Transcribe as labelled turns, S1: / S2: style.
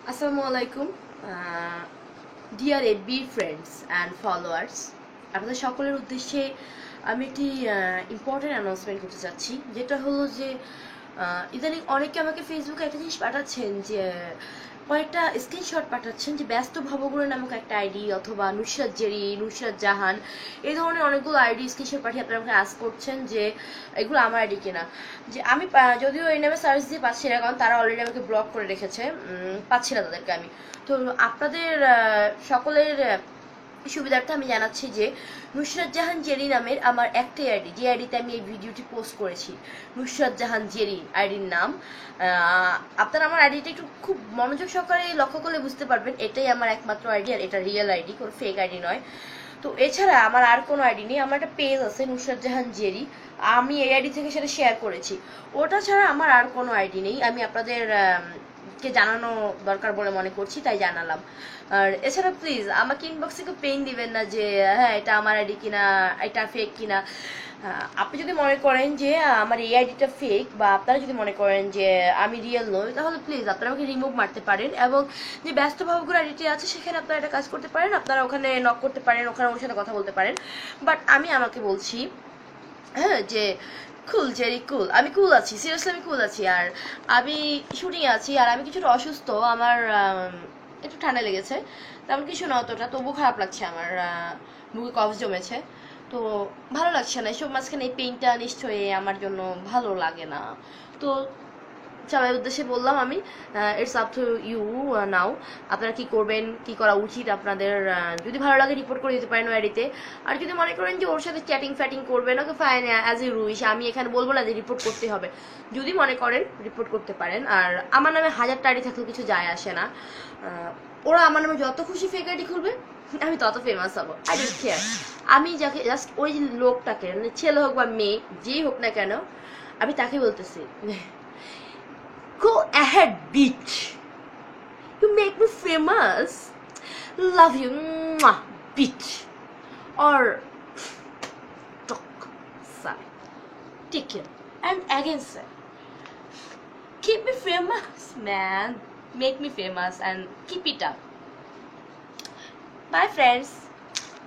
S1: আসসালামু আলাইকুম dear FB friends and followers. আপনাদের সকলের উদ্দেশ্যে আমি একটি ইম্পর্টেন্ট অ্যানাউন্সমেন্ট করতে চাচ্ছি, যেটা হলো যে ইদানিং অনেকে আমাকে ফেসবুকে একটা জিনিস পাঠাচ্ছেন, যে কয়েকটা স্ক্রিনশট পাঠাচ্ছেন যে ব্যস্ত ভবগুরু নামক একটা আইডি অথবা নুসরাত জেরি, নুসরাত জাহান, এই ধরনের অনেকগুলো আইডি স্ক্রিনশট পাঠিয়ে আপনারা আমাকে আস্ক করছেন যে এগুলো আমার আইডি কিনা। যে আমি যদিও এই নামে সার্চ দিয়ে পাচ্ছি না, কারণ তারা অলরেডি আমাকে ব্লক করে রেখেছে, পাচ্ছি না তাদেরকে আমি। তো আপনাদের সকলের সুবিধার্থে আমি জানাচ্ছি যে নুসরাত জাহান জেরি নামের আমার একটাই আইডি, যে আইডিতে আমি এই ভিডিওটি পোস্ট করেছি, নুসরাত জাহান জেরি আইডির নাম। আপনারা আমার আইডিটা একটু খুব মনোযোগ সহকারে লক্ষ্য করলে বুঝতে পারবেন এটাই আমার একমাত্র আইডি, আর এটা রিয়েল আইডি, কোনো ফেক আইডি নয়। তো এছাড়া আমার আর কোনো আইডি নেই। আমার একটা পেজ আছে নুসরাত জাহান জেরি, আমি এই আইডি থেকে সেটা শেয়ার করেছি। ওটা ছাড়া আমার আর কোনো আইডি নেই, আমি আপনাদের কে জানানো দরকার বলে মনে করছি, তাই জানালাম। আর এছাড়া প্লিজ আমাকে ইনবক্সে কেউ পেইন দিবেন না যে হ্যাঁ এটা আমার আইডি কিনা, এটা ফেক কিনা। আপনি যদি মনে করেন যে আমার এই আইডিটা ফেক, বা আপনারা যদি মনে করেন যে আমি রিয়েল নই, তাহলে প্লিজ আপনারা আমাকে রিমুভ মারতে পারেন, এবং যে ব্যস্ত ভাবগুলো আইডিটি আছে সেখানে আপনারা একটা কাজ করতে পারেন, আপনারা ওখানে নক করতে পারেন, ওখানে ওর সাথে কথা বলতে পারেন। বাট আমি আমাকে বলছি হ্যাঁ যে কুল, জেরি কুল, আমি কুল আছি, সিরিয়াসলি আমি কুল আছি। আর আমি শুটিং আছি, আর আমি কিছুটা অসুস্থ, আমার একটু ঠান্ডা লেগেছে, তেমন কিছু না অতটা, তবু খারাপ লাগছে, আমার মুখে কফ জমেছে, তো ভালো লাগছে না। এসব মাঝখানে এই পেইনটা নিশ্চয়ই আমার জন্য ভালো লাগে না। তো সবাই উদ্দেশ্যে বললাম আমি, ইটস আপ টু ইউ নাও, আপনারা কি করবেন, কি করা উচিত আপনাদের। যদি ভালো লাগে রিপোর্ট করে দিতে পারেন ওয়ারিতে, আর যদি মনে করেন যে ওর সাথে চ্যাটিং ফ্যাটিং করবেন, ওকে ফাইন, অ্যাজ এ রুইশ, আমি এখানে বলবো না যে রিপোর্ট করতে হবে। যদি মনে করেন রিপোর্ট করতে পারেন, আর আমার নামে 1000টা আইডি থাকলে কিছু যায় আসে না। ওরা আমার নামে যত খুশি ফেক আইডি খুলবে, আমি তত ফেমাস হবো, আই ডোন্ট কেয়ার। আমি যাকে জাস্ট ওই লোকটাকে, মানে ছেলে হোক বা মেয়ে যেই হোক না কেন, আমি তাকে বলতেছি, go ahead, bitch. You make me famous. Love you, mwah, bitch. Or talk, sorry. Take care. And again, sir, keep me famous, man. Make me famous and keep it up. Bye, friends.